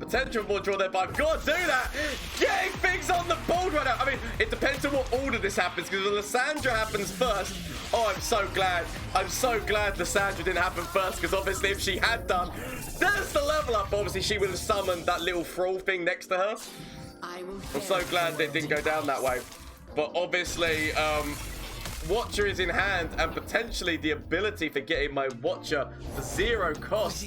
potential more draw there, but I've got to do that. Getting things on the board right now. I mean, it depends on what order this happens, because when Lissandra happens first, oh, I'm so glad. I'm so glad Lissandra didn't happen first, because obviously if she had done, that's the level up. Obviously, she would have summoned that little thrall thing next to her. I'm so glad that it didn't go down that way. But obviously, Watcher is in hand, and potentially the ability for getting my Watcher for 0 cost.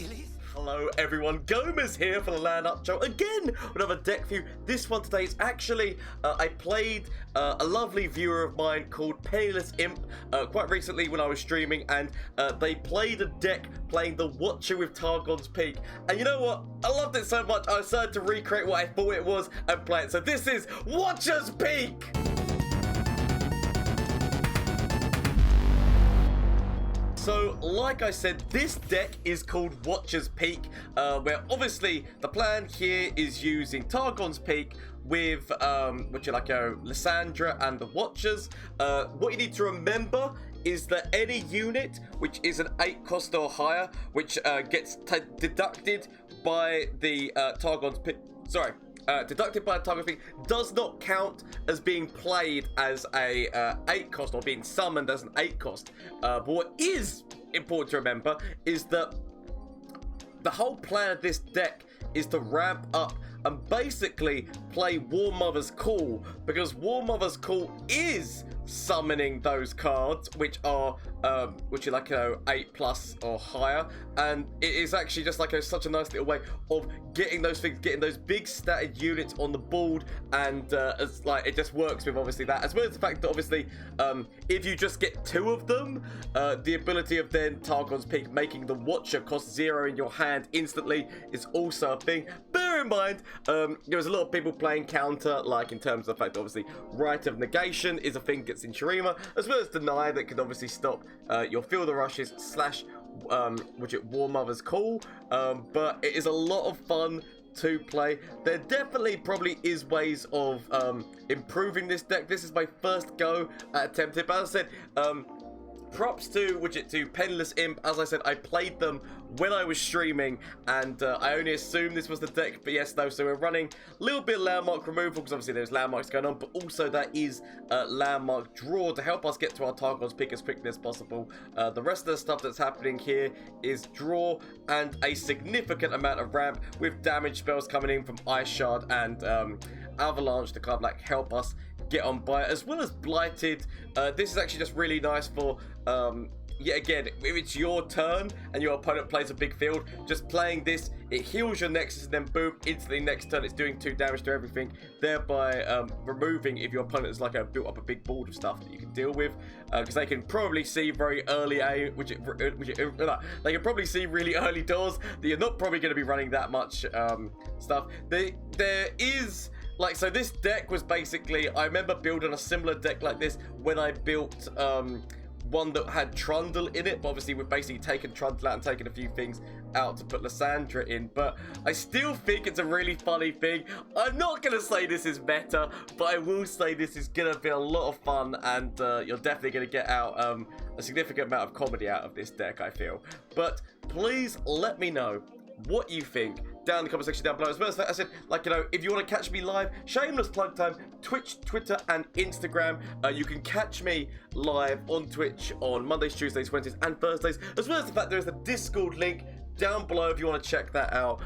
Hello everyone, Gomez here for the LAN Update again with another deck view. This one today is actually, I played a lovely viewer of mine called Penniless Imp quite recently when I was streaming, and they played a deck playing the Watcher with Targon's Peak. And you know what? I loved it so much, I decided to recreate what I thought it was and play it. So this is Watcher's Peak! So, like I said, this deck is called Watcher's Peak, where obviously the plan here is using Targon's Peak with, Lissandra and the Watchers. What you need to remember is that any unit which is an 8 cost or higher, which gets deducted by the Targon's Peak, deducted by the Targon's Peak, does not count as being played as a 8 cost or being summoned as an 8 cost. But what is important to remember is that the whole plan of this deck is to ramp up and basically play Warmother's Call, because Warmother's Call is summoning those cards which are 8+ or higher, and it is actually just like such a nice little way of getting those things, getting those big static units on the board, and it just works with obviously that, as well as the fact that obviously if you just get 2 of them, the ability of then Targon's Peak making the Watcher cost 0 in your hand instantly is also a thing. Bear in mind, there was a lot of people playing counter, like in terms of the fact that obviously Rite of Negation is a thing that's in Shurima, as well as Deny that can obviously stop your Field of Rushes / Warmother's Call, but it is a lot of fun to play. There definitely probably is ways of improving this deck. This is my first go at attempting it, but as I said, props to Penniless Imp. As I said, I played them when I was streaming, and I only assumed this was the deck, but yes, no. So we're running a little bit of landmark removal, because obviously there's landmarks going on, but also that is landmark draw to help us get to our Targon's Peak as quickly as possible. The rest of the stuff that's happening here is draw and a significant amount of ramp, with damage spells coming in from Ice Shard and Avalanche to kind of like help us get on by it, as well as Blighted. This is actually just really nice for yet again, if it's your turn and your opponent plays a big field, just playing this, it heals your Nexus, and then boom, instantly next turn it's doing 2 damage to everything, thereby removing if your opponent has built up a big board of stuff that you can deal with, because they can probably see very early they can probably see really early doors that you're not probably going to be running that much stuff. There is so this deck was basically, I remember building a similar deck like this when I built one that had Trundle in it, but obviously we've basically taken Trundle out and taken a few things out to put Lissandra in, but I still think it's a really funny thing. I'm not going to say this is meta, but I will say this is going to be a lot of fun, and you're definitely going to get out a significant amount of comedy out of this deck, I feel. But please let me know what you think down in the comment section down below. As well as that, I said, if you want to catch me live, shameless plug time, Twitch, Twitter, and Instagram. You can catch me live on Twitch on Mondays, Tuesdays, Wednesdays, and Thursdays, as well as the fact there is a Discord link down below if you want to check that out.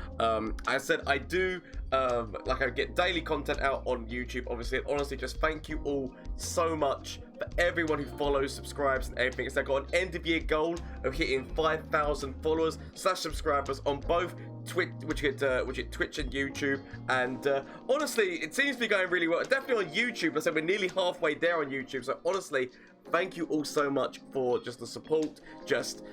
I said I do I get daily content out on YouTube, obviously, and honestly, just thank you all so much for everyone who follows, subscribes, and everything. It's got an end of year goal of hitting 5,000 followers / subscribers on both Twitch and YouTube, and honestly, it seems to be going really well. Definitely on YouTube. I said we're nearly halfway there on YouTube, so honestly, thank you all so much for just the support, just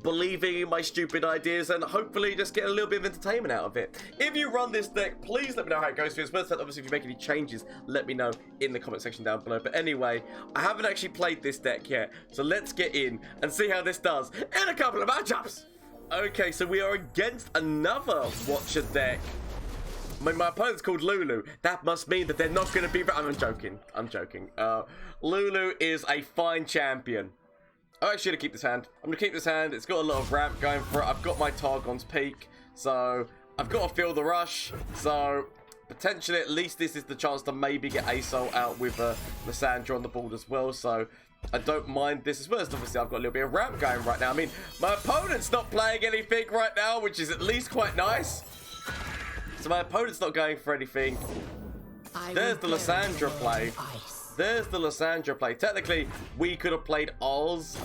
believing in my stupid ideas, and hopefully just get a little bit of entertainment out of it. If you run this deck, please let me know how it goes for you. As well as that, obviously, if you make any changes, let me know in the comment section down below. But anyway, I haven't actually played this deck yet, so let's get in and see how this does in a couple of matchups. Okay, so we are against another Watcher deck. My opponent's called Lulu. That must mean that they're not going to be... I'm joking. Lulu is a fine champion. I'm actually going to keep this hand. I'm going to keep this hand. It's got a lot of ramp going for it. I've got my Targon's Peak. So I've got to feel the rush, so potentially at least this is the chance to maybe get ASOL out with Lissandra on the board as well, so I don't mind this as well. As obviously I've got a little bit of ramp going right now. I mean, my opponent's not playing anything right now, which is at least quite nice. So my opponent's not going for anything. There's the Lissandra play. There's the Lissandra play. Technically, we could have played ours,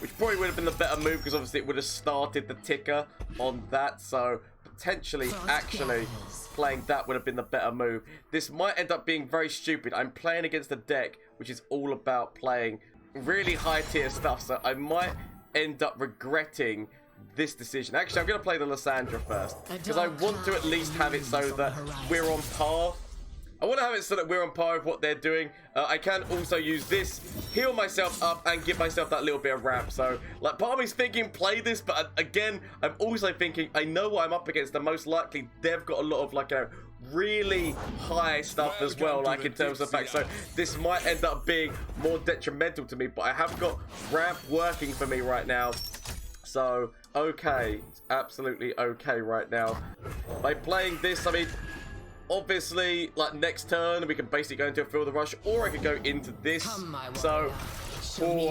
which probably would have been the better move because obviously it would have started the ticker on that. So potentially, actually, playing that would have been the better move. This might end up being very stupid. I'm playing against a deck which is all about playing really high tier stuff. So I might end up regretting this decision. Actually, I'm going to play the Lissandra first because I want to at least have it so that we're on par. I want to have it so that we're on par with what they're doing. I can also use this, heal myself up, and give myself that little bit of ramp. So, like, part of me's thinking, play this, but again, I'm also thinking, I know what I'm up against, and most likely they've got a lot of, like, a really high stuff as well, like, in terms of fact. So, this might end up being more detrimental to me, but I have got ramp working for me right now. So, okay. It's absolutely okay right now. By playing this, I mean, obviously, like, next turn, we can basically go into a Feel the Rush, or I could go into this. So,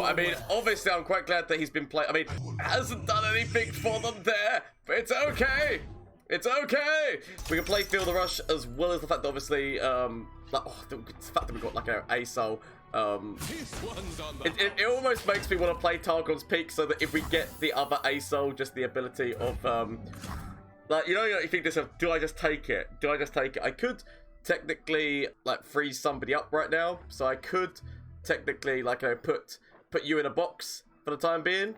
I mean, obviously, I'm quite glad that he's been playing. I mean, hasn't done anything for them there, but it's okay. It's okay. We can play Feel the Rush, as well as the fact that, obviously, like, oh, the fact that we got, like, an ASOL. It almost makes me want to play Targon's Peak, so that if we get the other ASOL, just the ability of, like, you know, you think to yourself, do I just take it? Do I just take it? I could technically, like, freeze somebody up right now. So I could technically, like, put you in a box for the time being.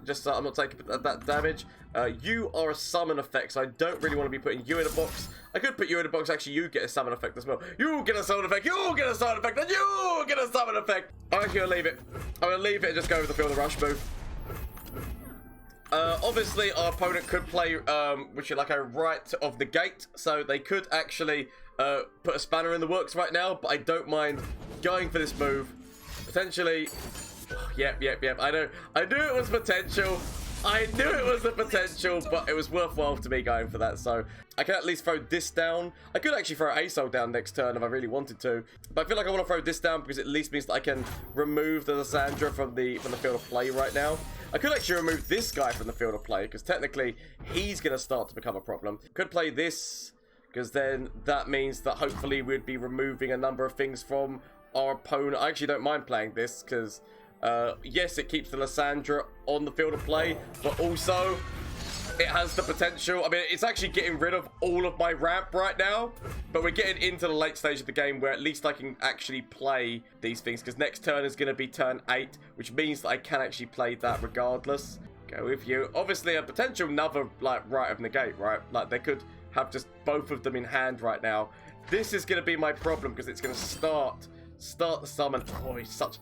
Just so I'm not taking that damage. You are a summon effect, so I don't really want to be putting you in a box. I could put you in a box. Actually, you get a summon effect as well. You get a summon effect. You get a summon effect. And you get a summon effect. I'm actually going to leave it. I'm going to leave it and just go with the Feel the Rush move. Obviously, our opponent could play, which is like a right of the gate, so they could actually put a spanner in the works right now, but I don't mind going for this move. Potentially, yep. I knew it was potential. I knew it was the potential, but it was worthwhile to me going for that, so I can at least throw this down. I could actually throw ASOL down next turn if I really wanted to, but I feel like I want to throw this down because it at least means that I can remove the Lissandra from the field of play right now. I could actually remove this guy from the field of play because technically he's going to start to become a problem. Could play this because then that means that hopefully we'd be removing a number of things from our opponent. I actually don't mind playing this because yes, it keeps the Lissandra on the field of play, but also it has the potential. I mean, it's actually getting rid of all of my ramp right now, but we're getting into the late stage of the game where at least I can actually play these things because next turn is going to be turn 8, which means that I can actually play that regardless. Go with you. Obviously, a potential another, like, right of negate, right? Like, they could have just both of them in hand right now. This is going to be my problem because it's going to start the summon. Oh, such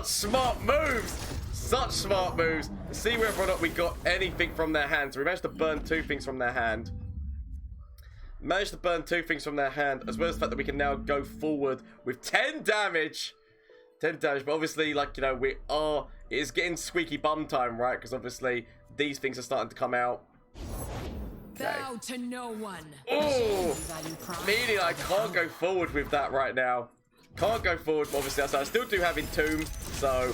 smart moves. Such smart moves. See whether or not we got anything from their hand. So we managed to burn 2 things from their hand. As well as the fact that we can now go forward with 10 damage. 10 damage, but obviously, like, you know, it is getting squeaky bum time, right? Because obviously these things are starting to come out. Okay. Bow to no one. Oh, meaning I can't go forward with that right now. Can't go forward, but obviously I still do have Entomb, so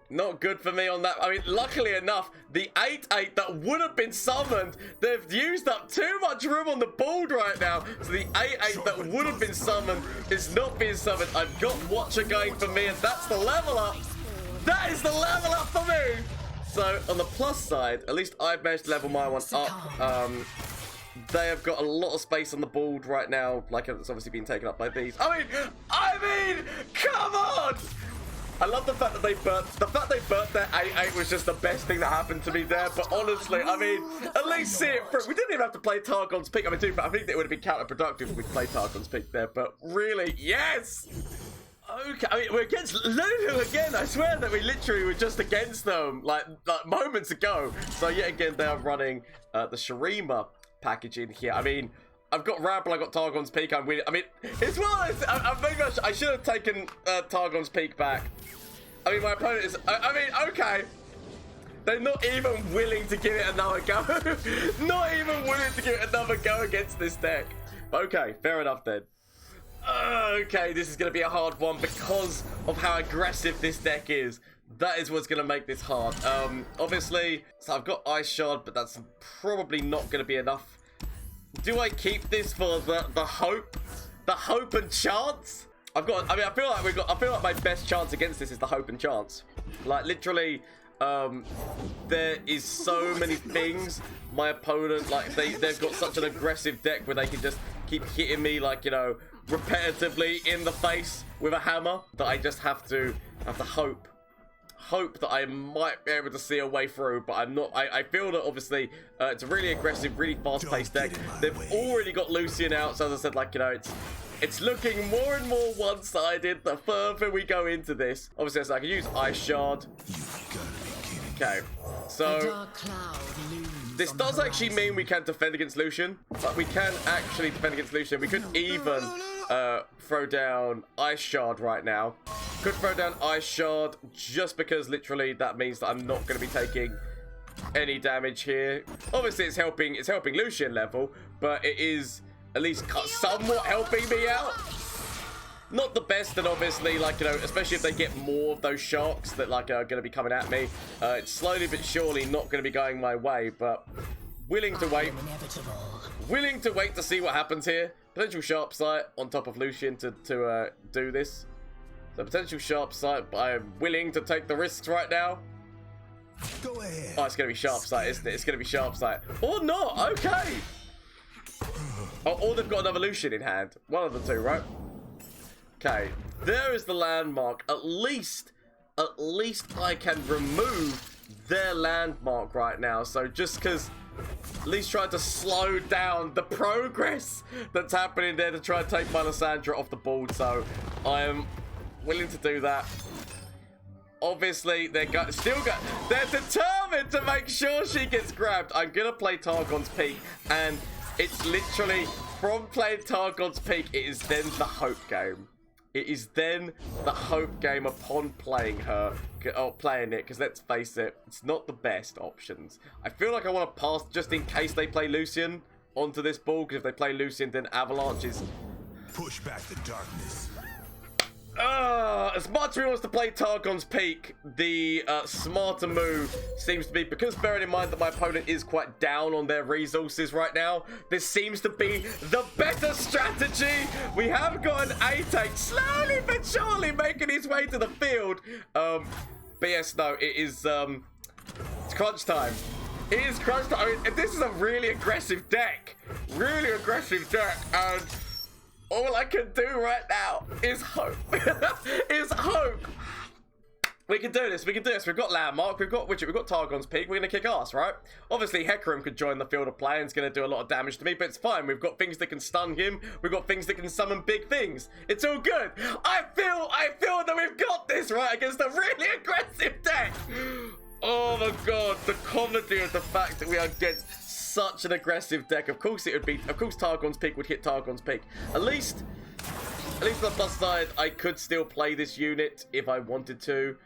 not good for me on that. I mean, luckily enough, the 8/8 that would have been summoned, they've used up too much room on the board right now. So the 8/8 that would have been summoned is not being summoned. I've got Watcher going for me, and that's the level up. That is the level up for me. So on the plus side, at least I've managed to level my one up. They have got a lot of space on the board right now, like it's obviously been taken up by these. I mean, come on! I love the fact that they burnt their 8/8 was just the best thing that happened to me there. But honestly, I mean, at least see it through. We didn't even have to play Targon's Peak. I mean, I think it would have been counterproductive if we played Targon's Peak there. But really, yes! Okay, I mean, we're against Lulu again. I swear that we literally were just against them like moments ago. So yet again, they are running the shurima package in here. I mean, I've got Rabble, I got Targon's Peak, I'm winning. I mean, it's well, maybe I should have taken Targon's Peak back. I mean, my opponent is, I mean, okay. They're not even willing to give it another go. Not even willing to give it another go against this deck. Okay, fair enough then. Okay, this is going to be a hard one because of how aggressive this deck is. That is what's going to make this hard. Obviously, so I've got Ice Shard, but that's probably not going to be enough. Do I keep this for the hope? The hope and chance? I feel like my best chance against this is the hope and chance. Like, literally, there is so many things my opponent, like, they've got such an aggressive deck where they can just keep hitting me, like, you know, repetitively in the face with a hammer, that I just have to hope that I might be able to see a way through, but I'm not. I feel that obviously it's a really aggressive, really fast-paced deck. They've already got Lucian out, so as I said, like, you know, it's looking more and more one-sided the further we go into this. Obviously, so I can use Ice Shard. Okay, so this does actually mean we can defend against Lucian. But we can actually defend against Lucian. We could even throw down Ice Shard right now. Could throw down Ice Shard just because literally that means that I'm not going to be taking any damage here. Obviously, it's helping Lucian level, but it is at least somewhat helping me out. Not the best, and obviously, like, you know, especially if they get more of those sharks that, like, are going to be coming at me. It's slowly but surely not going to be going my way, but willing to wait. Willing to wait to see what happens here. Potential Sharp Sight on top of Lucian to do this. So potential Sharp Sight, but I am willing to take the risks right now. Go ahead. Oh, it's going to be Sharp Sight, isn't it? It's going to be Sharp Sight. Or not, okay. Oh, or they've got another Lucian in hand. One of the two, right? Okay, there is the landmark. At least I can remove their landmark right now. So just because, at least try to slow down the progress that's happening there to try and take my Lissandra off the board. So I am willing to do that. Obviously, they're determined to make sure she gets grabbed. I'm gonna play Targon's Peak, and it's literally from playing Targon's Peak, it is then the hope game. It is then the hope game upon playing her, or playing it, because let's face it, it's not the best options. I feel like I want to pass just in case they play Lucian onto this ball, because if they play Lucian, then Avalanche is... Push back the darkness. As much as he wants to play Targon's Peak, the smarter move seems to be, because bearing in mind that my opponent is quite down on their resources right now, this seems to be the better strategy. We have got an A-Tank slowly but surely making his way to the field. But yes, no, it is, it's crunch time. It is crunch time. I mean, this is a really aggressive deck. Really aggressive deck, and all I can do right now is hope. Is hope. We can do this. We can do this. We've got Landmark. We've got Targon's Peak. We're going to kick ass, right? Obviously, Hecarim could join the field of play and it's going to do a lot of damage to me, but it's fine. We've got things that can stun him. We've got things that can summon big things. It's all good. I feel that we've got this, right, against a really aggressive deck. Oh, my God. The comedy of the fact that we are against such an aggressive deck. Of course Targon's Peak would hit Targon's Peak. At least on the plus side, I could still play this unit if I wanted to.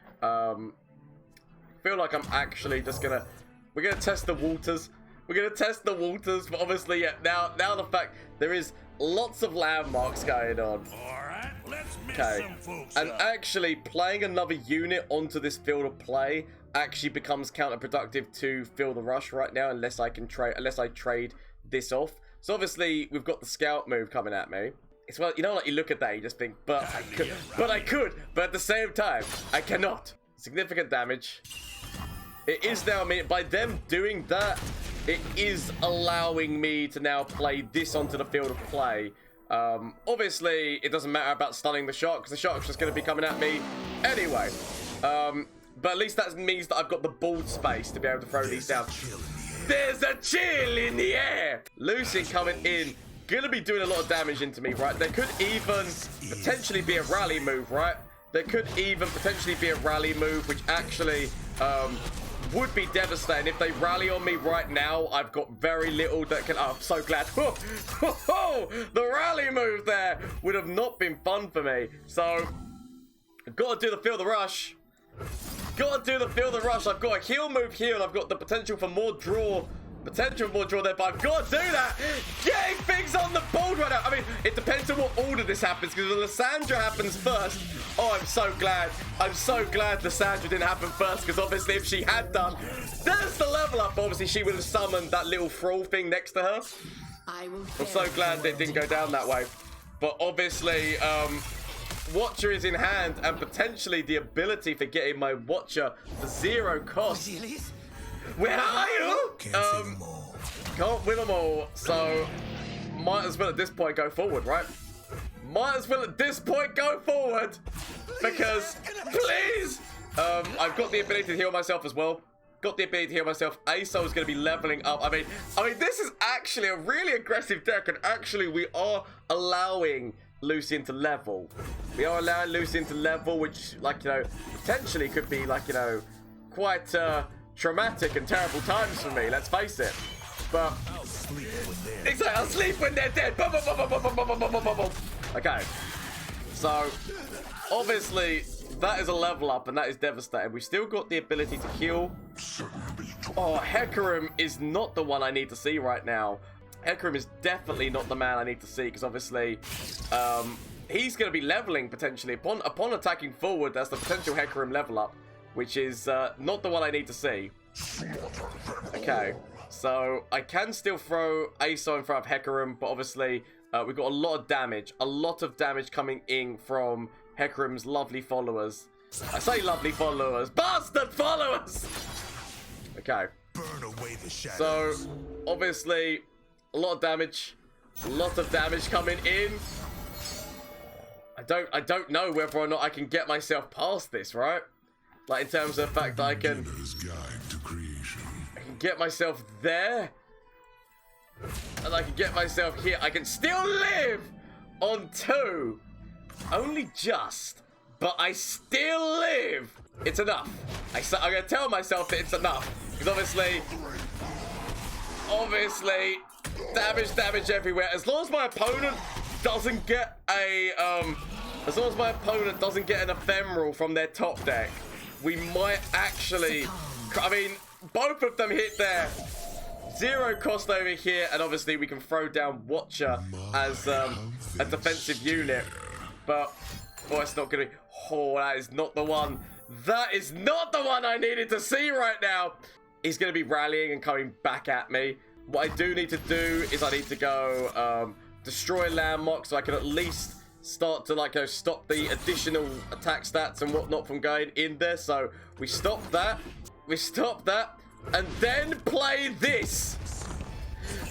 Feel like I'm actually just we're gonna test the waters. We're gonna test the waters, but obviously, yeah, now the fact there is lots of landmarks going on. Alright, let's mix some folks and up. actually playing another unit onto this field of play actually becomes counterproductive to feel the rush right now unless I trade this off. So obviously we've got the scout move coming at me. It's, well, you know, like, you look at that, you just think, but I could, but at the same time, I cannot. Significant damage. It is now, I mean, by them doing that, it is allowing me to now play this onto the field of play. Obviously, it doesn't matter about stunning the shark, because the shark's just going to be coming at me anyway. But at least that means that I've got the board space to be able to throw these down. There's a chill in the air! Lucian coming in. Gonna be doing a lot of damage into me, right? There could even potentially be a rally move, right? There could even potentially be a rally move, which actually would be devastating. If they rally on me right now, I've got very little that can... Oh, I'm so glad. The rally move there would have not been fun for me. So, I've got to do the Feel the Rush. I've got to do the Feel the Rush. I've got a heal move here, and I've got the potential for more draw. Potential more draw there, but I've got to do that. Getting things on the board right now. I mean, it depends on what order this happens, because Lissandra happens first. Oh, I'm so glad. I'm so glad Lissandra didn't happen first, because obviously if she had done, there's the level up. Obviously, she would have summoned that little thrall thing next to her. I'm so glad that it didn't go down that way. But obviously, Watcher is in hand, and potentially the ability for getting my Watcher for 0 cost. Where are you? Can't win them all, so might as well at this point go forward, right? Might as well at this point go forward, because please, I've got the ability to heal myself as well. Got the ability to heal myself. ASO is going to be leveling up. I mean, this is actually a really aggressive deck, and actually we are allowing Lucian to level. We are allowing Lucian to level, which, like, you know, potentially could be, like, you know, quite traumatic and terrible times for me, let's face it. But I'll sleep when they're dead. Okay, so obviously that is a level up, and that is devastating. We've still got the ability to heal. Oh, Hecarim is not the one I need to see right now. Hecarim is definitely not the man I need to see, because obviously he's going to be leveling potentially upon attacking forward. That's the potential Hecarim level up, which is not the one I need to see. Okay, so I can still throw ASO in front of Hecarim, but obviously we've got a lot of damage coming in from Hecarim's lovely followers. I say lovely followers, bastard followers! Okay, Burn away the shadows. so obviously a lot of damage coming in. I don't know whether or not I can get myself past this, right? Like, in terms of the fact that I can get myself there, and I can get myself here. I can still live on 2, only just, but I still live. It's enough. I'm gonna tell myself that it's enough, because obviously, damage everywhere. As long as my opponent doesn't get a as long as my opponent doesn't get an ephemeral from their top deck, we might actually, I mean, both of them hit there. 0 cost over here, and obviously we can throw down Watcher as a defensive unit. But, oh, it's not going to be, oh, that is not the one. That is not the one I needed to see right now. He's going to be rallying and coming back at me. What I do need to do is I need to go destroy landmark, so I can at least start to, like, stop the additional attack stats and whatnot from going in there. So we stop that, and then play this.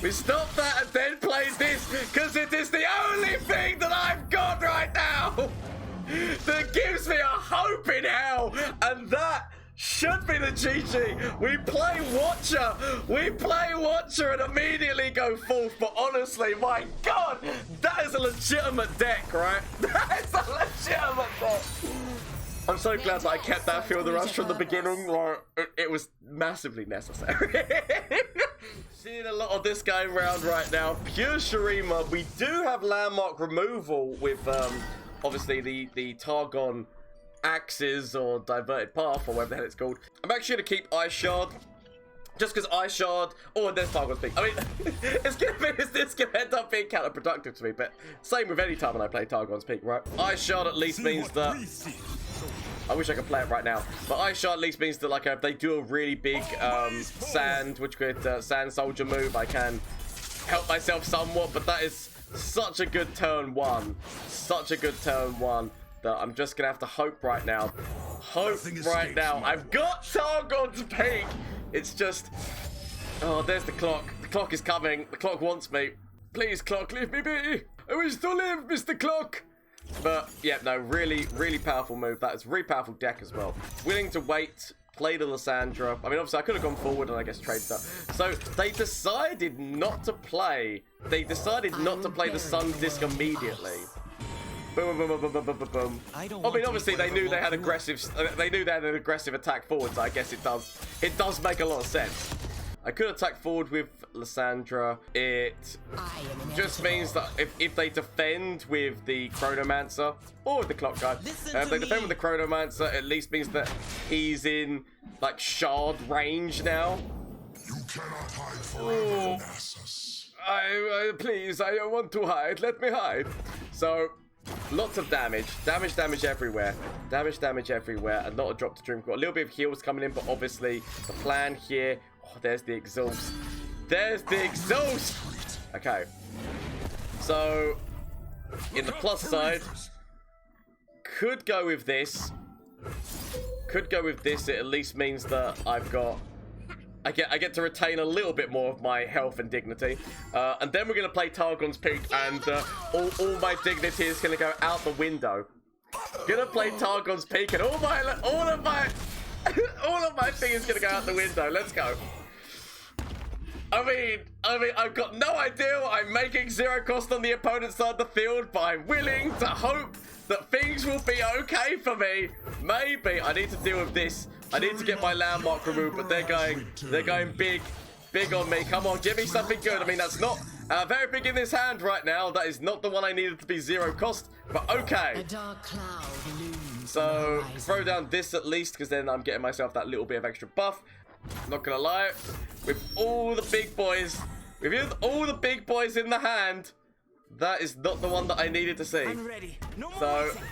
We stop that and then play this, because it is the only thing that I've got right now that gives me a hope in hell, and that should be the GG. We play Watcher and immediately go forth. But honestly, my God, that is a legitimate deck, right? That is a legitimate deck. I'm so glad that I kept that Feel the Rush from the beginning. Like, it was massively necessary. Seeing a lot of this going around right now. Pure shurima. We do have landmark removal with obviously the Targon axes or diverted path, or whatever the hell it's called. I'm actually going to keep Ice Shard, just because Ice Shard, oh, and there's Targon's Peak. I mean, it's gonna end up being counterproductive to me, but same with any time when I play Targon's Peak, right? Ice Shard at least means that, I wish I could play it right now, but Ice Shard at least means that, like, if they do a really big sand, which could sand soldier move, I can help myself somewhat. But that is such a good turn one, that I'm just gonna have to hope right now. I've got Targon's Peak. It's just, oh, there's the clock. The clock is coming. The clock wants me. Please, clock, leave me be. I wish to live, Mr. Clock. But yeah, no, really, really powerful move. That is a really powerful deck as well. Willing to wait. Play the Lissandra. I mean, obviously, I could have gone forward and I guess trade stuff. So they decided not to play. They decided not to play the Sun Disc immediately. Boom, boom, boom, boom, boom, boom, boom, boom. I mean, obviously, they knew they had aggressive. They knew they had an aggressive attack forward. So I guess it does make a lot of sense. I could attack forward with Lissandra. It just means that if they defend with the Chronomancer or with the Clock Guy, if they defend with the Chronomancer, it at least means that he's in like shard range now. You cannot hide forever, Nasus. Please, I don't want to hide. Let me hide. So, lots of damage. Damage everywhere. Damage everywhere. And not a drop to drink. Got a little bit of heals coming in, but obviously the plan here... Oh, there's the exhaust. There's the exhaust! Okay. So, in the plus side, could go with this. Could go with this. It at least means that I've got... I get to retain a little bit more of my health and dignity. And then we're going to play Targon's Peak, and all my dignity is going to go out the window. Gonna play Targon's Peak, and all of my thing is going to go out the window. Let's go. I mean, I've got no idea what I'm making 0 cost on the opponent's side of the field, but I'm willing to hope that things will be okay for me. Maybe I need to deal with this. I need to get my landmark removed, but they're going big on me. Come on, give me something good. I mean, that's not very big in this hand right now. That is not the one I needed to be 0 cost, but okay. A dark cloud looms So throw down this at least, because then I'm getting myself that little bit of extra buff. Not gonna lie, with all the big boys, in the hand, that is not the one that I needed to see. I'm ready. No more So waiting.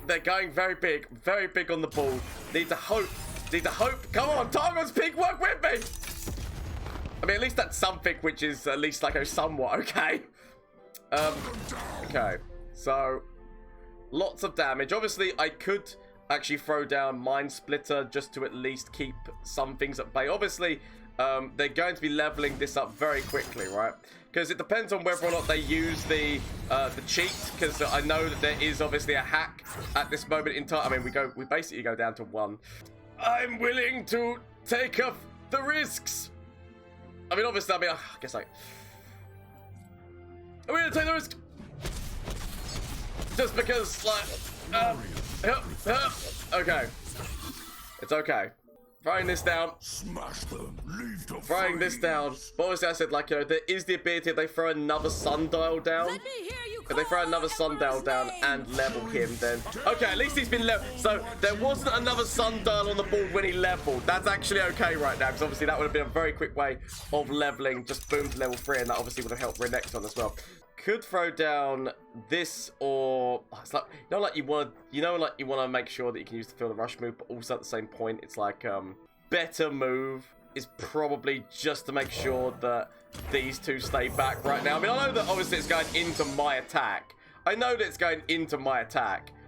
they're going very big on the ball. Need to hope. Come on, Targon's Peak, work with me. I mean, at least that's something which is at least like somewhat okay. Okay, so lots of damage. Obviously, I could actually throw down Mind Splitter just to at least keep some things at bay. Obviously, they're going to be leveling this up very quickly, right? Because it depends on whether or not they use the cheat. Because I know that there is obviously a hack at this moment in time. I mean, we basically go down to 1. I'm willing to take up the risks. I mean, obviously, I guess I'm willing to take the risk. Just because, like, okay. It's okay. Throwing this down. Smash them. Leave them Throwing this down. But obviously, I said, like, you know, there is the ability if they throw another sundial down. Let me hear you If they throw another sundial down and level him, then... Okay, at least he's been leveled. So, there wasn't another sundial on the board when he leveled. That's actually okay right now, because obviously that would have been a very quick way of leveling. Just boom to level 3, and that obviously would have helped Renekton as well. Could throw down this, or... Oh, it's like, you want to make sure that you can use the Feel the Rush move, but also at the same point, it's like, better move is probably just to make sure that these two stay back right now. I mean, I know that obviously it's going into my attack.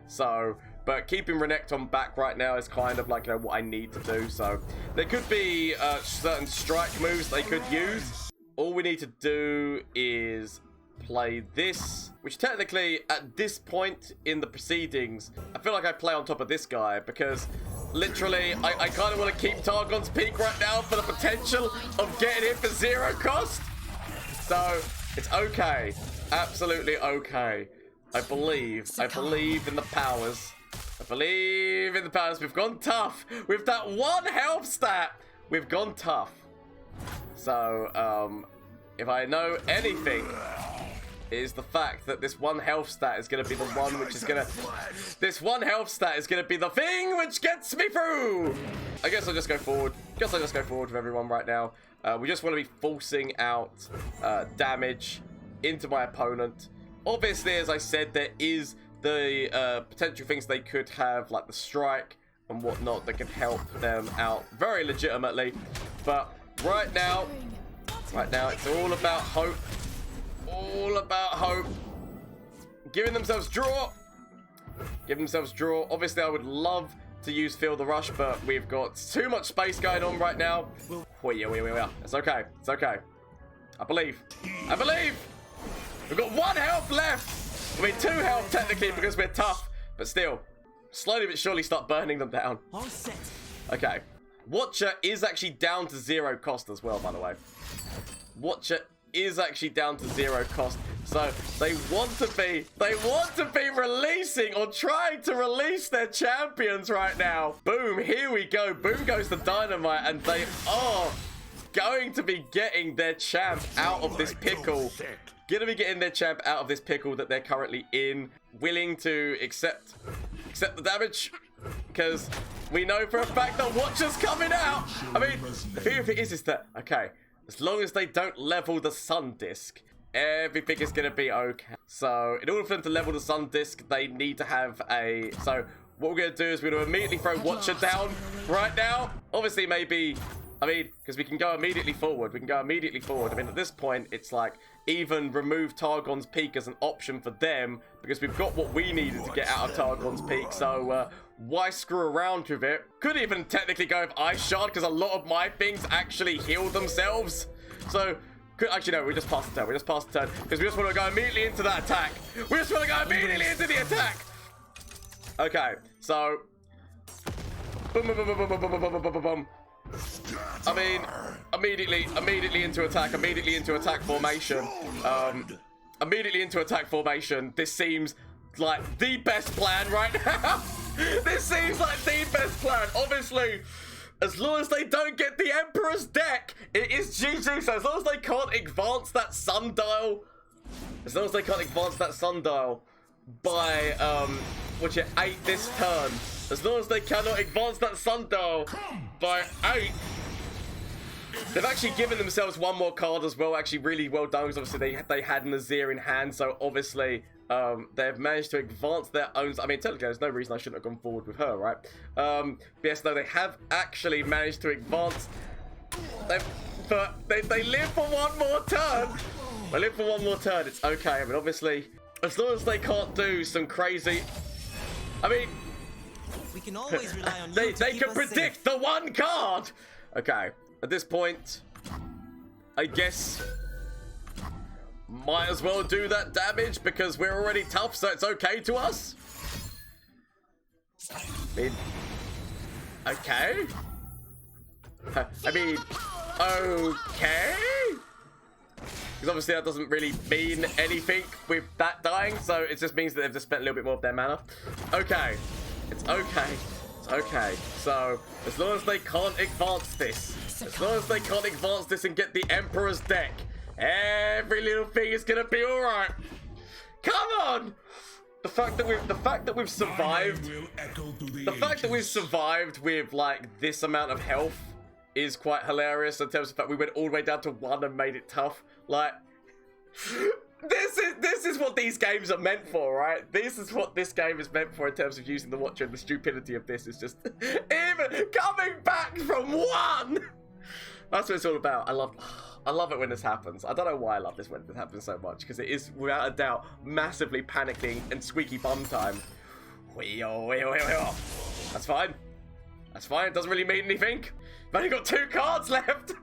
So, but keeping Renekton back right now is kind of like, you know, what I need to do. So, there could be certain strike moves they could use. All we need to do is play this, which technically at this point in the proceedings, I feel like I play on top of this guy, because literally I kind of want to keep Targon's Peak right now for the potential of getting it for 0 cost. So it's okay, absolutely okay. I believe in the powers. We've gone tough with that 1 health stat. We've gone tough. So if I know anything, is the fact that this 1 health stat is going to be the one which is going to... This 1 health stat is going to be the thing which gets me through! I guess I'll just go forward. With everyone right now. We just want to be forcing out damage into my opponent. Obviously, as I said, there is the potential things they could have, like the strike and whatnot, that can help them out very legitimately. But right now, it's all about hope. Giving themselves draw. Obviously, I would love to use Feel the Rush, but we've got too much space going on right now. It's okay. I believe. We've got 1 health left. I mean, 2 health technically, because we're tough, but still, slowly but surely start burning them down. All set. Okay. Watcher is actually down to 0 cost as well, by the way. Watcher is actually down to 0 cost. So they want to be releasing or trying to release their champions right now. Boom, here we go. Boom goes the dynamite, and they are going to be getting their champ out of this pickle. Gonna be getting their champ out of this pickle that they're currently in. Willing to accept the damage. Because we know for a fact that Watcher's coming out. I mean, the thing of it is that, okay, as long as they don't level the sun disc, everything is going to be okay. So, in order for them to level the sun disc, they need to have a... So, what we're going to do is we're going to immediately throw Watcher down right now. Obviously, maybe... I mean, because we can go immediately forward. We can go immediately forward. I mean, at this point, it's like, even remove Targon's Peak as an option for them, because we've got what we needed to get out of Targon's Peak. So, why screw around with it? Could even technically go with Ice Shard, because a lot of my things actually heal themselves. So, actually, no, we just passed the turn. We just passed the turn, because we just want to go immediately into that attack. We just want to go immediately into the attack. Okay, so... Boom, boom, boom, boom, boom, boom, boom, boom, boom, boom, boom. I mean, immediately into attack, immediately into attack formation. Immediately into attack formation. This seems like the best plan right now. This seems like the best plan. Obviously, as long as they don't get the Emperor's deck, it is GG. So as long as they can't advance that sundial, by which is 8 this turn. As long as they cannot advance that sundial by 8, they've actually given themselves one more card as well. Actually, really well done, because obviously they had an Azir in hand, so obviously they've managed to advance their own. I mean, technically, there's no reason I shouldn't have gone forward with her, right? But yes, no, they have actually managed to advance. But they live for one more turn. They live for one more turn. It's okay. I mean, obviously, as long as they can't do some crazy. I mean. We can always rely on you they can predict safe. The one card. Okay, at this point, I guess might as well do that damage because we're already tough, so it's okay to us. I mean, okay. I mean, okay. Because obviously that doesn't really mean anything with that dying, so it just means that they've just spent a little bit more of their mana. Okay. It's okay. It's okay. So, as long as they can't advance this, and get the Emperor's deck, every little thing is gonna be alright. Come on! The fact that we've survived, with like this amount of health is quite hilarious in terms of the fact we went all the way down to 1 and made it tough. Like, This is what these games are meant for, right? This is what this game is meant for in terms of using the Watcher, and the stupidity of this is just even coming back from 1. That's what it's all about. I love it when this happens. I don't know why I love this when it happens so much, because it is without a doubt massively panicking and squeaky bum time. That's fine. That's fine. It doesn't really mean anything. I've only got 2 cards left.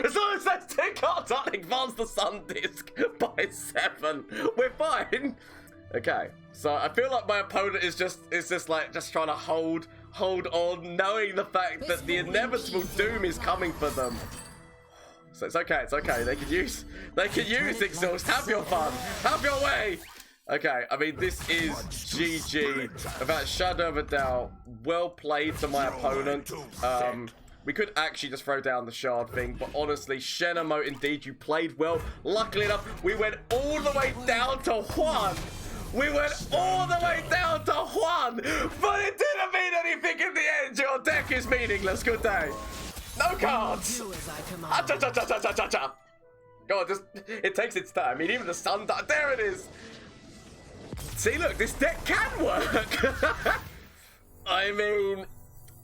As long as those 2 cards aren't advance the sun disc by 7, we're fine. Okay, so I feel like my opponent is just trying to hold on, knowing the fact that the inevitable doom is coming for them. So it's okay, it's okay. They can use exhaust. Have your fun. Have your way. Okay, I mean, this is GG. Without a shadow of a doubt. Well played to my opponent. We could actually just throw down the shard thing, but honestly, Shenamo, indeed, you played well. Luckily enough, we went all the way down to 1. We went all the way down to 1, but it didn't mean anything in the end. Your deck is meaningless. Good day. No cards. Go on, it takes its time. I mean, even the sun, there it is. See, look, this deck can work. I mean,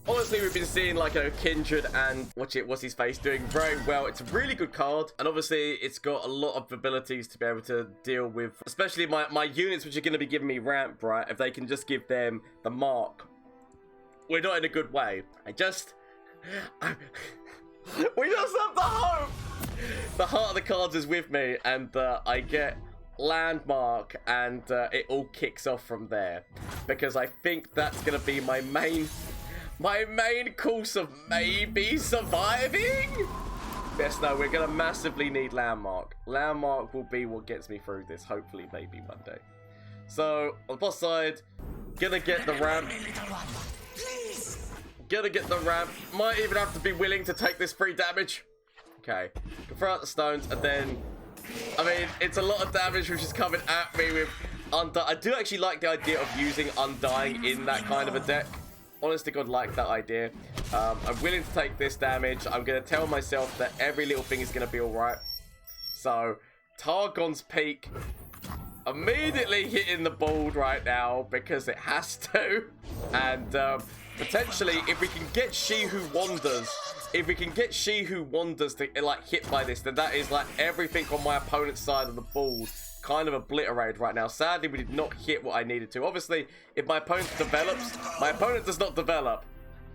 honestly, we've been seeing like a Kindred and what's his face doing very well. It's a really good card, and obviously it's got a lot of abilities to be able to deal with, especially my units, which are going to be giving me ramp, right? If they can just give them the mark, we're not in a good way. We just have the hope. The heart of the cards is with me, and I get landmark, and it all kicks off from there, because I think that's going to be my main course of maybe surviving. Yes, no, we're going to massively need landmark. Landmark will be what gets me through this, hopefully, maybe one day. So, on the boss side, gonna get the ramp. Gonna get the ramp. Might even have to be willing to take this free damage. Okay. Can throw out the stones, and then... I mean, it's a lot of damage which is coming at me with Undying. I do actually like the idea of using Undying in that kind of a deck. Honest to God, like that idea. I'm willing to take this damage. I'm going to tell myself that every little thing is going to be alright. So, Targon's Peak immediately hitting the board right now because it has to. And potentially, if we can get She Who Wanders... If we can get She Who Wanders to like hit by this, then that is like everything on my opponent's side of the board kind of obliterated right now. Sadly, we did not hit what I needed to. Obviously, if my opponent develops, my opponent does not develop.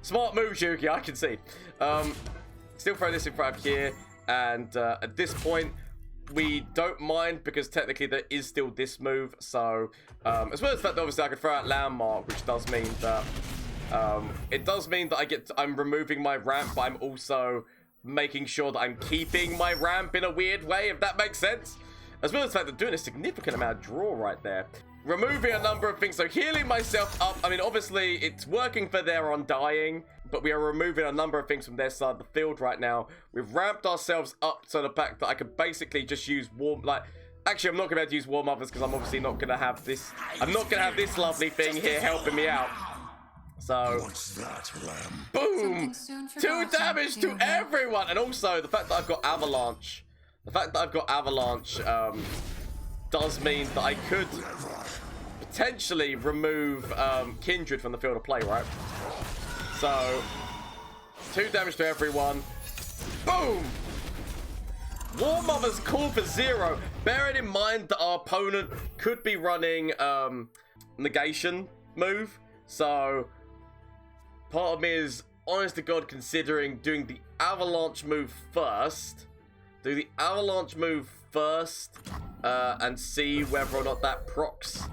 Smart move, Jankie, I can see. Still throw this in front of here, and at this point, we don't mind because technically there is still this move. So, as well as the fact that obviously I can throw out Landmark, which does mean that. It does mean that I'm removing my ramp, but I'm also making sure that I'm keeping my ramp in a weird way, if that makes sense. As well as the fact that doing a significant amount of draw right there. Removing a number of things, so healing myself up. I mean, obviously, it's working for their Undying, but we are removing a number of things from their side of the field right now. We've ramped ourselves up to the fact that I could basically just use Actually, I'm not going to be able to use Warmothers because I'm obviously not going to have this... I'm not going to have this lovely thing here helping me out. So, What's that, lamb? boom! 2 damage to everyone! And also, the fact that I've got Avalanche. The fact that I've got Avalanche does mean that I could potentially remove Kindred from the field of play, right? So, 2 damage to everyone. Boom! Warmother's call for 0. Bearing in mind that our opponent could be running negation move. So... part of me is, honest to God, considering doing the Avalanche move first. Do the Avalanche move first and see whether or not that procs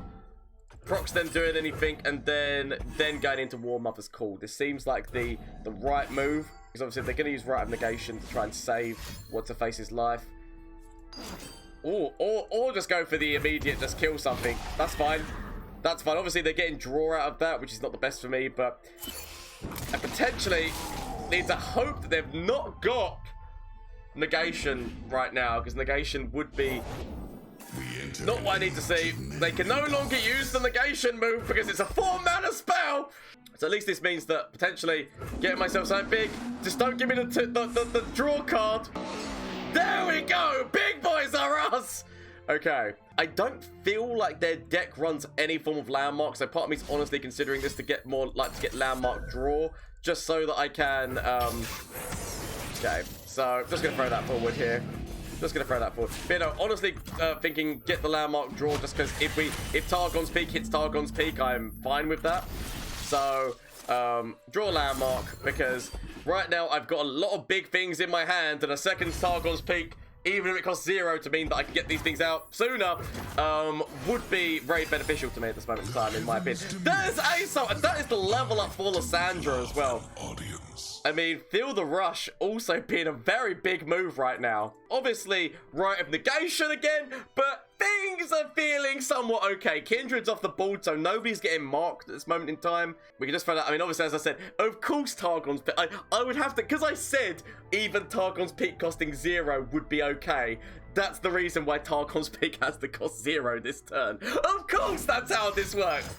them doing anything, and then going into Warmother's call. This seems like the right move, because obviously they're going to use Rite of Negation to try and save What's-Her-Face's life. Or just go for the immediate, just kill something. That's fine. That's fine. Obviously, they're getting draw out of that, which is not the best for me, but... I potentially need to hope that they've not got negation right now, because negation would be not what I need to see. They can no longer use the negation move because it's a 4-mana spell. So at least this means that potentially getting myself something big. Just don't give me the draw card. There we go. Big boys are us. Okay. I don't feel like their deck runs any form of landmark, so part of me is honestly considering this to get more, like, to get landmark draw, just so that I can, okay, so just gonna throw that forward here. Just gonna throw that forward. But, you know, honestly, thinking get the landmark draw, just because if Targon's Peak hits Targon's Peak, I'm fine with that. So, draw landmark, because right now I've got a lot of big things in my hand, and a second Targon's Peak, even if it costs 0 to mean that I can get these things out sooner, would be very beneficial to me at this moment in time, in my opinion. That is Aso, and that is the level up for Lissandra as well. I mean, Feel the Rush also being a very big move right now. Obviously, Rite of Negation again, but things are feeling somewhat okay. Kindred's off the board, so nobody's getting marked at this moment in time. We can just find out. I mean, obviously, as I said, of course Targon's Peak. I would have to, because I said even Targon's Peak costing 0 would be okay. That's the reason why Targon's Peak has to cost 0 this turn. Of course, that's how this works.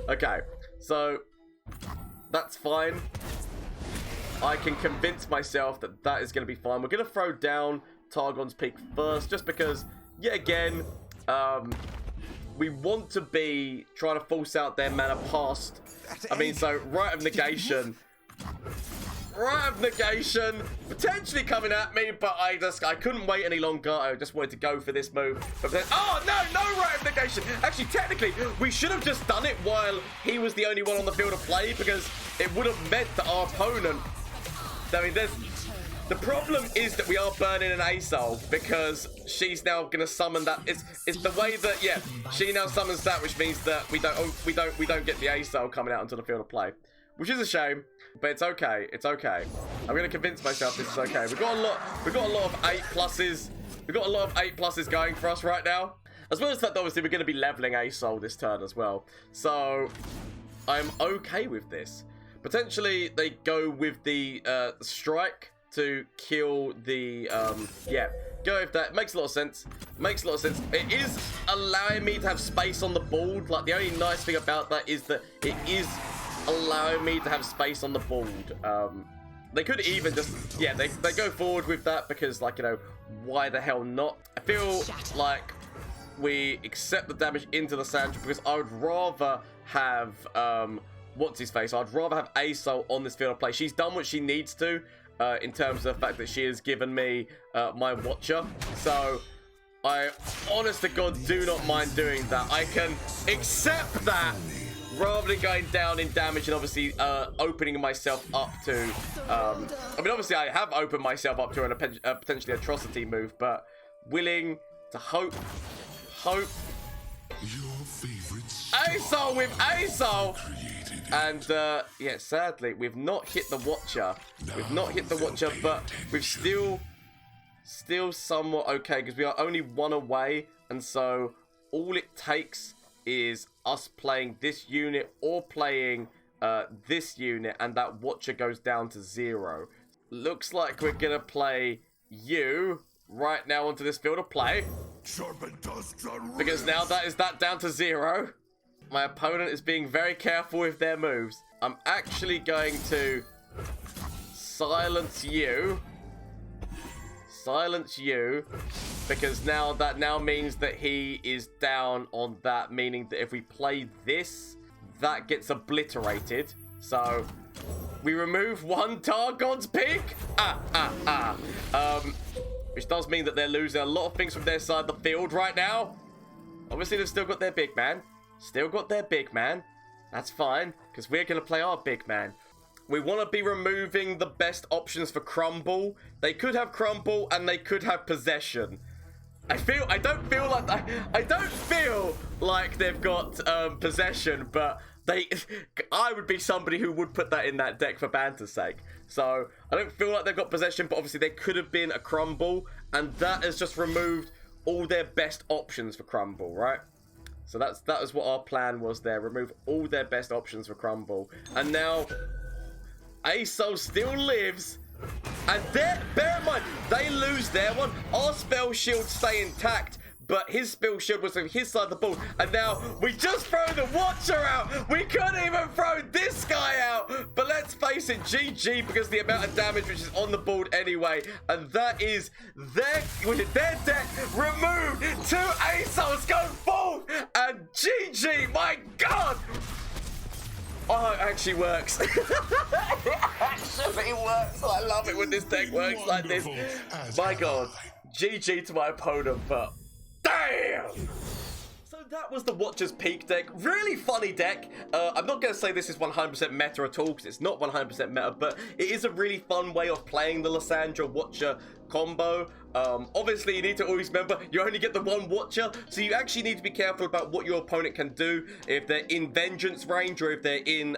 Okay, so that's fine. I can convince myself that that is going to be fine. We're going to throw down Targon's Peak first, just because, yet again, we want to be trying to force out their mana past. I mean, so Rite of Negation. Rite of Negation potentially coming at me, but I couldn't wait any longer. I just wanted to go for this move. But then, oh no, no Rite of Negation. Actually, technically, we should have just done it while he was the only one on the field of play, because it would have meant that our opponent. I mean, the problem is that we are burning an Asol, because she's now gonna summon that. It's the way that, yeah, she now summons that, which means that we don't get the Asol coming out onto the field of play, which is a shame, but it's okay. It's okay. I'm gonna convince myself this is okay. We've got a lot of 8+s. We've got a lot of 8+s going for us right now, as well as that. Obviously, we're gonna be leveling Asol this turn as well, so I'm okay with this. Potentially, they go with the strike to kill the, yeah, go with that. Makes a lot of sense. Makes a lot of sense. It is allowing me to have space on the board. Like, the only nice thing about that is that it is allowing me to have space on the board. They could even just, yeah, they go forward with that because, like, you know, why the hell not? I feel like we accept the damage into the Lissandra because I would rather have, what's his face? I'd rather have Asol on this field of play. She's done what she needs to in terms of the fact that she has given me my Watcher. So I, honest to God, do not mind doing that. I can accept that rather than going down in damage and obviously opening myself up to... I mean, obviously I have opened myself up to a potentially atrocity move, but willing to hope. Your favorite Asol with Asol! And, yeah, sadly, we've not hit the Watcher. We've not hit the Watcher, but we've still somewhat okay, because we are only one away, and so all it takes is us playing this unit or playing this unit, and that Watcher goes down to 0. Looks like we're gonna play you right now onto this field of play, because now that is down to 0. My opponent is being very careful with their moves. I'm actually going to silence you. Silence you, because now that means that he is down on that, meaning that if we play this, that gets obliterated. So we remove one Targon's pick. Which does mean that they're losing a lot of things from their side of the field right now. Obviously, they've still got their big man. Still got their big man. That's fine, because we're going to play our big man. We want to be removing the best options for Crumble. They could have Crumble and they could have Possession. I don't feel like they've got Possession, but I would be somebody who would put that in that deck for banter's sake. So I don't feel like they've got Possession, but obviously they could have been a Crumble, and that has just removed all their best options for Crumble, right? So that was what our plan was there. Remove all their best options for Crumble. And now Asol still lives. And bear in mind, they lose their one. Our spell shield stay intact, but his spell shield was on his side of the board. And now we just throw the Watcher out. We couldn't even throw this guy out. But let's face it, GG, because the amount of damage which is on the board anyway. And that is their deck removed. 2 Asols go forth. And GG, my God. Oh, it actually works. It actually works. I love it when this deck works like this. My God. GG to my opponent, but damn! So that was the Watcher's Peak deck. Really funny deck. I'm not going to say this is 100% meta at all, because it's not 100% meta, but it is a really fun way of playing the Lissandra Watcher combo. Obviously, you need to always remember, you only get the one Watcher, so you actually need to be careful about what your opponent can do. If they're in Vengeance range, or if they're in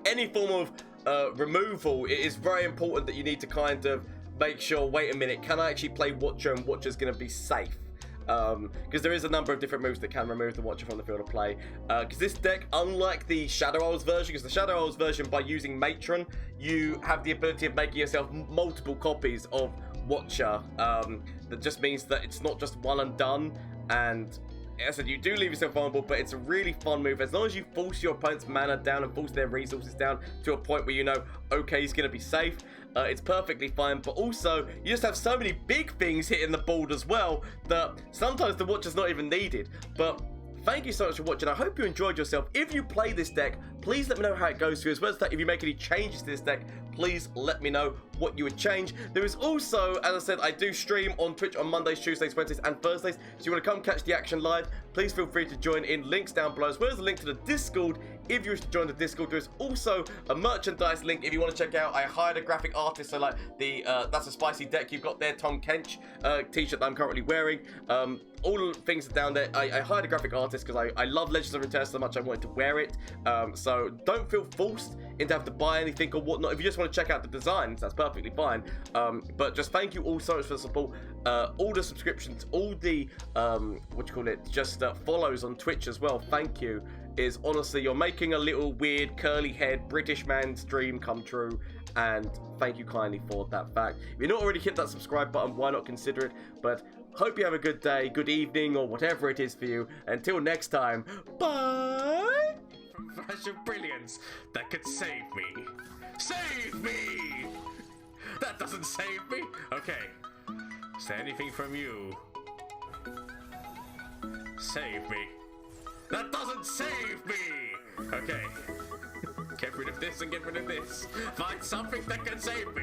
any form of removal, it is very important that you need to kind of make sure, wait a minute, can I actually play Watcher and Watcher's going to be safe? Because there is a number of different moves that can remove the Watcher from the field of play. Because this deck, unlike the Shadow Isles version, because the Shadow Isles version, by using Matron, you have the ability of making yourself multiple copies of Watcher. That just means that it's not just one and done, and as I said, you do leave yourself vulnerable, but it's a really fun move. As long as you force your opponent's mana down and force their resources down to a point where you know, okay, he's going to be safe, it's perfectly fine. But also, you just have so many big things hitting the board as well that sometimes the Watcher's not even needed. But thank you so much for watching. I hope you enjoyed yourself. If you play this deck, please let me know how it goes for you. As well as that, if you make any changes to this deck, please let me know what you would change. There is also, as I said, I do stream on Twitch on Mondays, Tuesdays, Wednesdays, and Thursdays. So you want to come catch the action live, please feel free to join in. Links down below, as well as a link to the Discord if you wish to join the Discord. There's also a merchandise link if you want to check out. I hired a graphic artist, so like the That's a Spicy deck you've got there, Tom Kench t-shirt that I'm currently wearing. All the things are down there. I hired a graphic artist because I love Legends of Runeterra so much I wanted to wear it. So don't feel forced into having to buy anything or whatnot. If you just want to check out the designs, that's perfectly fine. But just thank you all so much for the support. All the subscriptions, all the just follows on Twitch as well. Thank you. Is honestly, you're making a little weird curly head British man's dream come true, and thank you kindly for that fact. If you're not already hit that subscribe button, why not consider it? But hope you have a good day, good evening, or whatever it is for you. Until next time, bye! Flash of brilliance that could save me. Save me! That doesn't save me. Okay. Is there anything from you? Save me. That doesn't save me! Okay. Get rid of this and get rid of this. Find something that can save me.